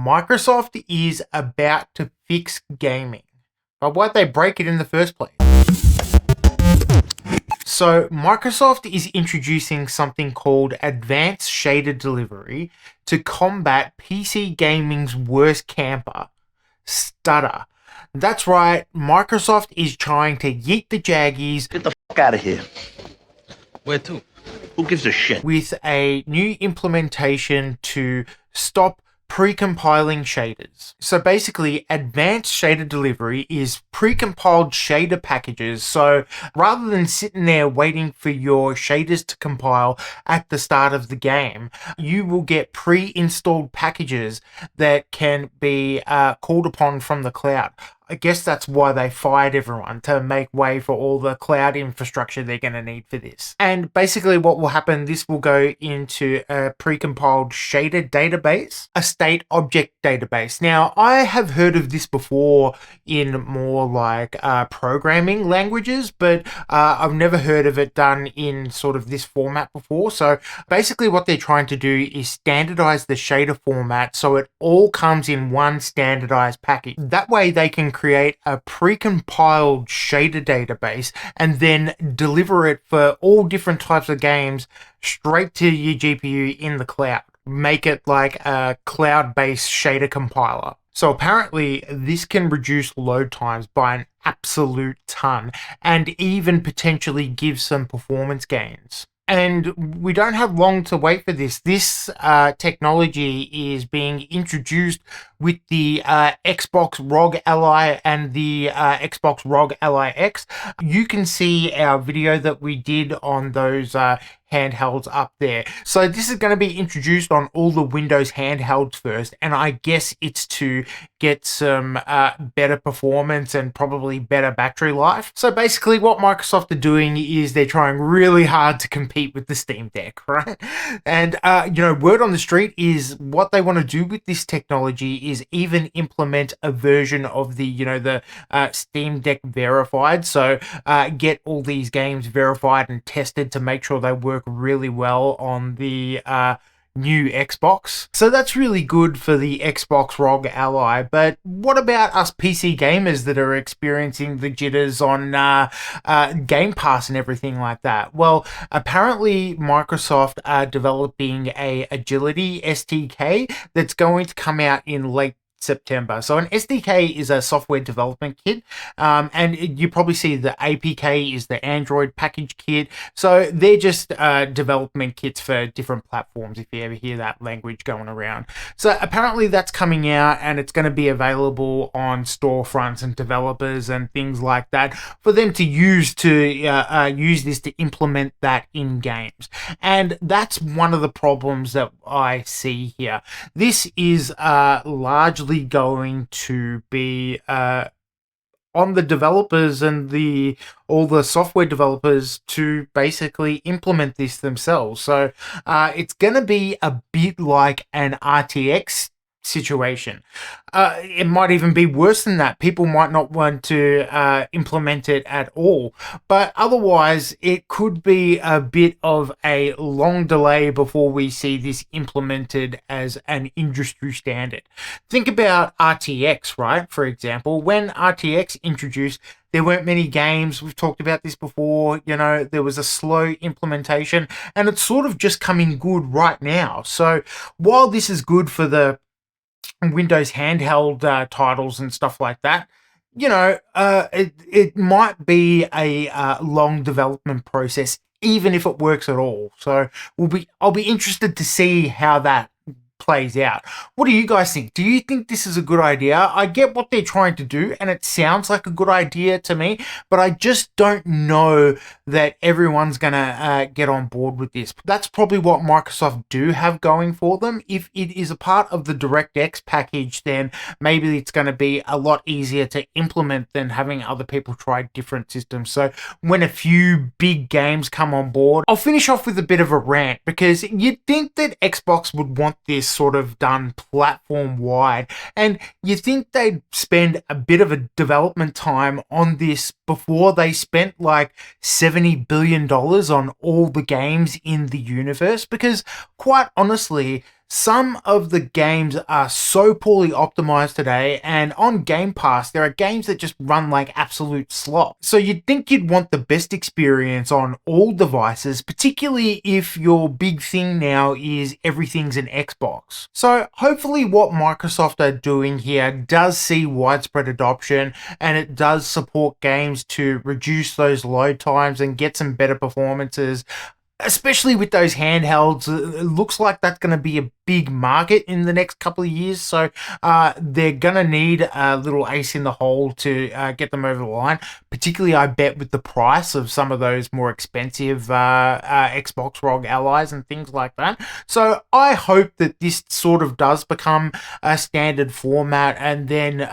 Microsoft is about to fix gaming. But why'd they break it in the first place? So Microsoft is introducing something called Advanced Shader Delivery to combat PC gaming's worst camper, Stutter. That's right, Microsoft is trying to yeet the jaggies. Get the fuck out of here. Where to? Who gives a shit? With a new implementation to stop pre-compiling shaders. So basically, advanced shader delivery is pre-compiled shader packages. So rather than sitting there waiting for your shaders to compile at the start of the game, you will get pre-installed packages that can be called upon from the cloud. I guess that's why they fired everyone, to make way for all the cloud infrastructure they're going to need for this. And basically what will happen, this will go into a pre-compiled shader database, a state object database. Now, I have heard of this before in more like programming languages, but I've never heard of it done in sort of this format before. So basically what they're trying to do is standardize the shader format so it all comes in one standardized package. That way they can create a pre-compiled shader database and then deliver it for all different types of games straight to your GPU in the cloud. Make it like a cloud-based shader compiler. So apparently this can reduce load times by an absolute ton and even potentially give some performance gains. And we don't have long to wait for this. This technology is being introduced with the Xbox ROG Ally and the Xbox ROG Ally X. You can see our video that we did on those handhelds up there. So this is going to be introduced on all the Windows handhelds first, and I guess it's to get some better performance and probably better battery life. So basically what Microsoft are doing is they're trying really hard to compete with the Steam Deck, right? And word on the street is what they want to do with this technology is even implement a version of the Steam Deck verified. So get all these games verified and tested to make sure they work really well on the new Xbox. So that's really good for the Xbox ROG Ally. But what about us PC gamers that are experiencing the jitters on Game Pass and everything like that? Well, apparently Microsoft are developing a Agility SDK that's going to come out in late September. So an SDK is a software development kit, and you probably see the APK is the Android package kit. So they're just development kits for different platforms, if you ever hear that language going around. So apparently that's coming out, and it's going to be available on storefronts and developers and things like that for them to use this to implement that in games. And that's one of the problems that I see here. This is largely going to be on the developers and all the software developers to basically implement this themselves. So it's going to be a bit like an RTX situation. It might even be worse than that. People might not want to implement it at all, but otherwise it could be a bit of a long delay before we see this implemented as an industry standard. Think about RTX, right? For example, when RTX introduced, there weren't many games. We've talked about this before. There was a slow implementation, and it's sort of just coming good right now. So while this is good for the Windows handheld titles and stuff like that, it might be a long development process, even if it works at all. So I'll be interested to see how that plays out. What do you guys think? Do you think this is a good idea? I get what they're trying to do, and it sounds like a good idea to me, but I just don't know that everyone's gonna get on board with this. That's probably what Microsoft do have going for them. If it is a part of the DirectX package, then maybe it's going to be a lot easier to implement than having other people try different systems. So when a few big games come on board, I'll finish off with a bit of a rant, because you'd think that Xbox would want this sort of done platform wide, and you think they'd spend a bit of a development time on this before they spent like $70 billion on all the games in the universe, because quite honestly, some of the games are so poorly optimized today, and on Game Pass, there are games that just run like absolute slop. So you'd think you'd want the best experience on all devices, particularly if your big thing now is everything's an Xbox. So hopefully what Microsoft are doing here does see widespread adoption, and it does support games to reduce those load times and get some better performances, especially with those handhelds. It looks like that's going to be a big market in the next couple of years, so they're going to need a little ace in the hole to get them over the line, particularly I bet with the price of some of those more expensive Xbox ROG allies and things like that. So I hope that this sort of does become a standard format, and then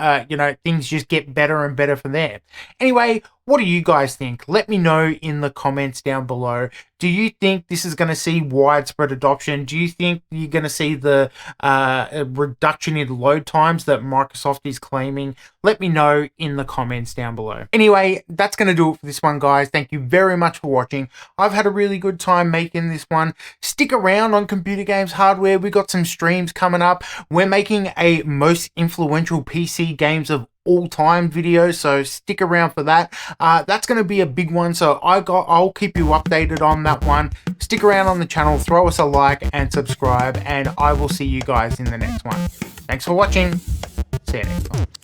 things just get better and better from there. Anyway, what do you guys think? Let me know in the comments down below. Do you think this is going to see widespread adoption? Do you think you're going to see the reduction in load times that Microsoft is claiming? Let me know in the comments down below. Anyway, that's going to do it for this one, guys. Thank you very much for watching. I've had a really good time making this one. Stick around on Computer Games Hardware. We got some streams coming up. We're making a most influential PC games of all time video, so stick around for that. That's going to be a big one, so I'll keep you updated on that one. Stick around on the channel, throw us a like and subscribe, and I will see you guys in the next one. Thanks for watching. See you next time.